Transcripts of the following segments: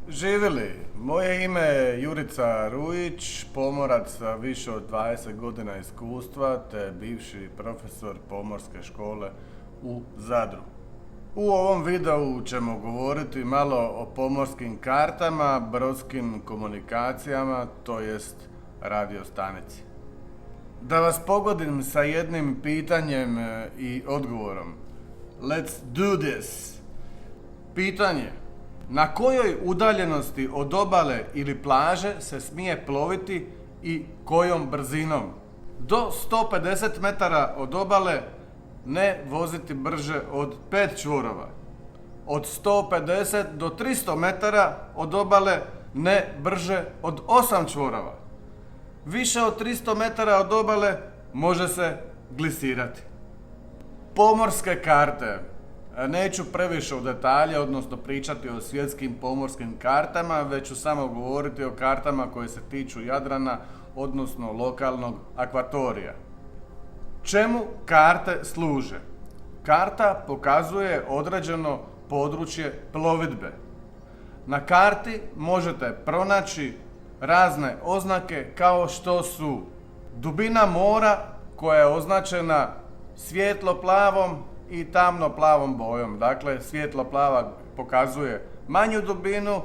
Živjeli, moje ime je Jurica Rujić, pomorac sa više od 20 godina iskustva te bivši profesor pomorske škole u Zadru. U ovom videu ćemo govoriti malo o pomorskim kartama, brodskim komunikacijama, to jest radiostanici. Da vas pogodim sa jednim pitanjem i odgovorom. Let's do this! Pitanje: na kojoj udaljenosti od obale ili plaže se smije ploviti i kojom brzinom? Do 150 metara od obale ne voziti brže od 5 čvorova. Od 150 do 300 metara od obale ne brže od 8 čvorova. Više od 300 metara od obale može se glisirati. Pomorske karte. Neću previše u detalje, odnosno pričati o svjetskim pomorskim kartama, već ću samo govoriti o kartama koje se tiču Jadrana, odnosno lokalnog akvatorija. Čemu karte služe? Karta pokazuje određeno područje plovidbe. Na karti možete pronaći razne oznake kao što su dubina mora koja je označena svijetlo plavom i tamno plavom bojom. Dakle, svijetlo plava pokazuje manju dubinu,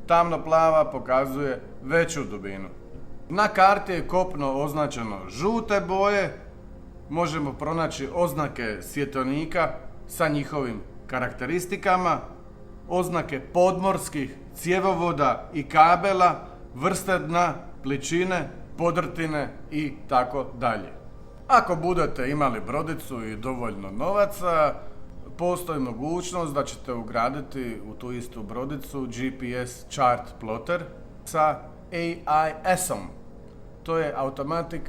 tamno plava pokazuje veću dubinu. Na karti je kopno označeno žute boje, možemo pronaći oznake svjetionika sa njihovim karakteristikama, oznake podmorskih cjevovoda i kabela, vrste dna, pličine, podrtine i tako dalje. Ako budete imali brodicu i dovoljno novaca, postoji mogućnost da ćete ugraditi u tu istu brodicu GPS chart plotter sa AIS-om. To je Automatic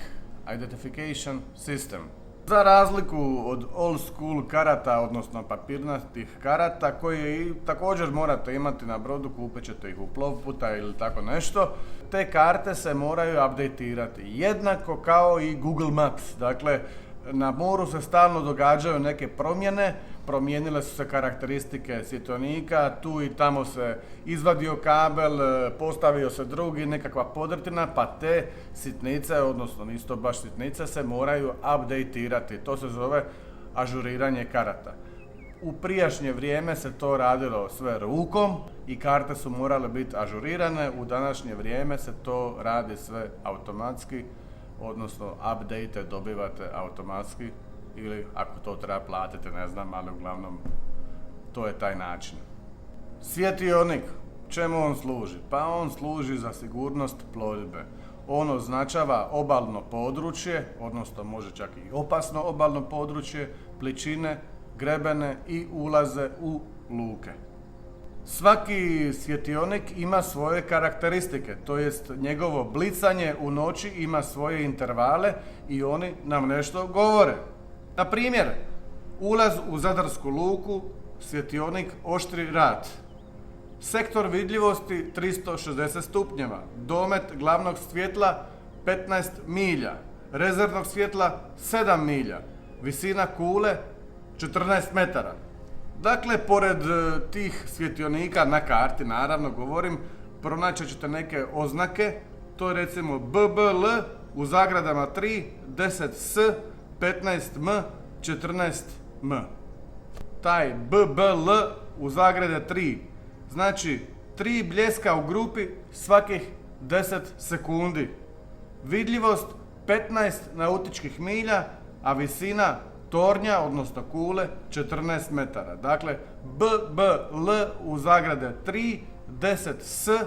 Identification System. Za razliku od old school karata, odnosno papirnatih karata, koje također morate imati na brodu, kupit ćete ih u Plovputa ili tako nešto, te karte se moraju updateirati. Jednako kao i Google Maps. Dakle, na moru se stalno događaju neke promjene, promijenile su se karakteristike svjetionika, tu i tamo se izvadio kabel, postavio se drugi, nekakva podrtina, pa te sitnice, odnosno nisu to baš sitnice, se moraju updateirati. To se zove ažuriranje karata. U prijašnje vrijeme se to radilo sve rukom i karte su morale biti ažurirane, u današnje vrijeme se to radi sve automatski, odnosno update dobivate automatski ili ako to treba platiti, ne znam, ali uglavnom to je taj način. Svjetionik, čemu on služi? Pa on služi za sigurnost plovidbe. On označava obalno područje, odnosno može čak i opasno obalno područje, pličine, grebene i ulaze u luke. Svaki svjetionik ima svoje karakteristike, to jest njegovo blicanje u noći ima svoje intervale i oni nam nešto govore. Na primjer, ulaz u Zadarsku luku, svjetionik oštri rat. Sektor vidljivosti 360 stupnjeva, domet glavnog svjetla 15 milja, rezervnog svjetla 7 milja, visina kule 14 metara. Dakle, pored tih svjetionika na karti, naravno govorim, pronaći ćete neke oznake, to je recimo BBL u zagradama 3, 10S, 15M, 14M. Taj BBL u zagrade 3 znači 3 bljeska u grupi svakih 10 sekundi. Vidljivost 15 nautičkih milja, a visina tornja, odnosno kule, 14 metara. Dakle, BBL u zagrade 3, 10S,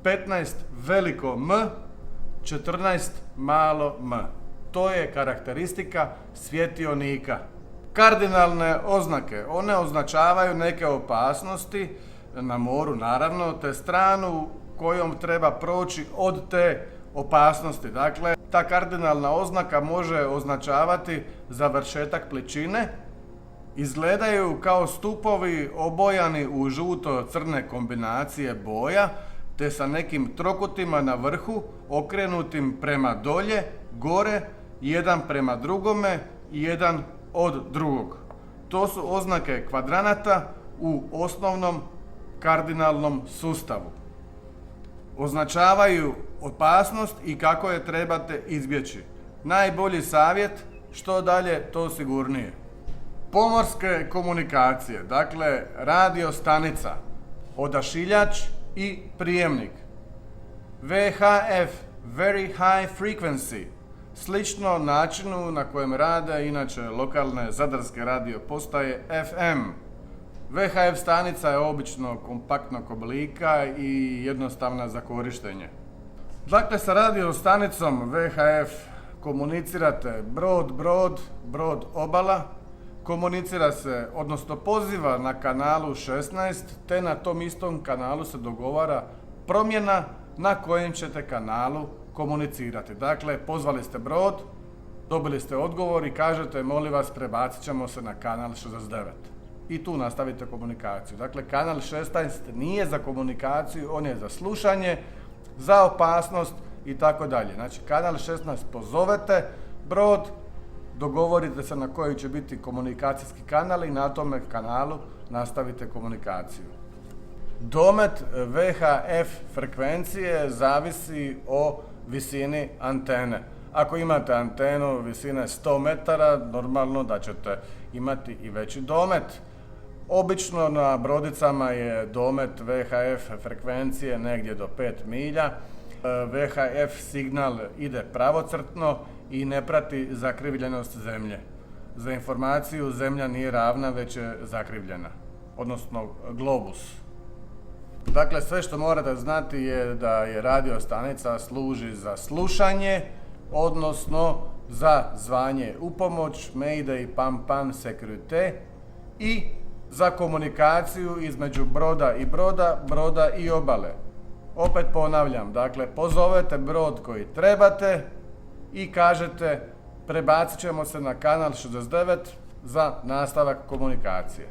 15 veliko M, 14 malo m. To je karakteristika svjetionika. Kardinalne oznake, one označavaju neke opasnosti na moru, naravno, te stranu kojom treba proći od te opasnosti. Dakle, ta kardinalna oznaka može označavati završetak pličine, izgledaju kao stupovi obojani u žuto-crne kombinacije boja, te sa nekim trokutima na vrhu okrenutim prema dolje, gore, jedan prema drugome i jedan od drugog. To su oznake kvadranata u osnovnom kardinalnom sustavu. označavaju opasnost i kako je trebate izbjeći. Najbolji savjet, što dalje, to sigurnije. Pomorske komunikacije, dakle radio stanica, odašiljač i prijemnik. VHF, Very High Frequency, slično načinu na kojem rade inače lokalne zadarske radio postaje FM. VHF stanica je obično kompaktnog oblika i jednostavna za korištenje. Dakle, sa radio stanicom VHF komunicirate brod, obala, komunicira se, odnosno poziva na kanalu 16, te na tom istom kanalu se dogovara promjena na kojem ćete kanalu komunicirati. Dakle, pozvali ste brod, dobili ste odgovor i kažete, molim vas, prebacit ćemo se na kanal 69. I tu nastavite komunikaciju. Dakle, kanal 16 nije za komunikaciju, on je za slušanje, za opasnost i tako dalje. Znači, kanal 16 pozovete brod, dogovorite se na koji će biti komunikacijski kanal i na tome kanalu nastavite komunikaciju. Domet VHF frekvencije zavisi o visini antene. Ako imate antenu visine 100 metara, normalno da ćete imati i veći domet. Obično na brodicama je domet VHF frekvencije negdje do 5 milja. VHF signal ide pravocrtno i ne prati zakrivljenost zemlje. Za informaciju, zemlja nije ravna, već je zakrivljena, odnosno globus. Dakle, sve što morate znati je da je radio stanica služi za slušanje, odnosno za zvanje u pomoć, mayday, pam, sécurité, i za komunikaciju između broda i obale. Opet ponavljam, dakle, pozovete brod koji trebate i kažete, prebacit ćemo se na kanal 69 za nastavak komunikacije.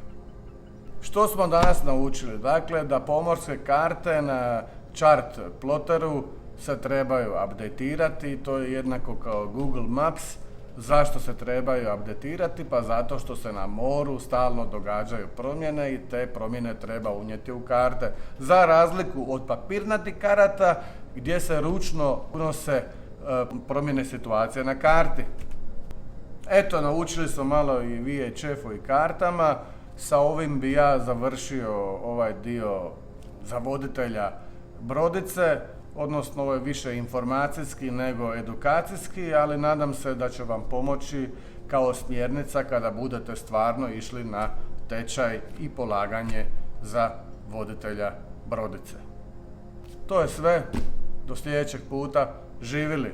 Što smo danas naučili? Dakle, da pomorske karte na chart ploteru se trebaju updateirati, to je jednako kao Google Maps. Zašto se trebaju updateirati? Pa zato što se na moru stalno događaju promjene i te promjene treba unijeti u karte. Za razliku od papirnatih karata gdje se ručno unose promjene situacije na karti. Eto, naučili smo malo i VHF-u i kartama. Sa ovim bi ja završio ovaj dio za voditelja brodice, odnosno ovo je više informacijski nego edukacijski, ali nadam se da će vam pomoći kao smjernica kada budete stvarno išli na tečaj i polaganje za voditelja brodice. To je sve, do sljedećeg puta, živjeli!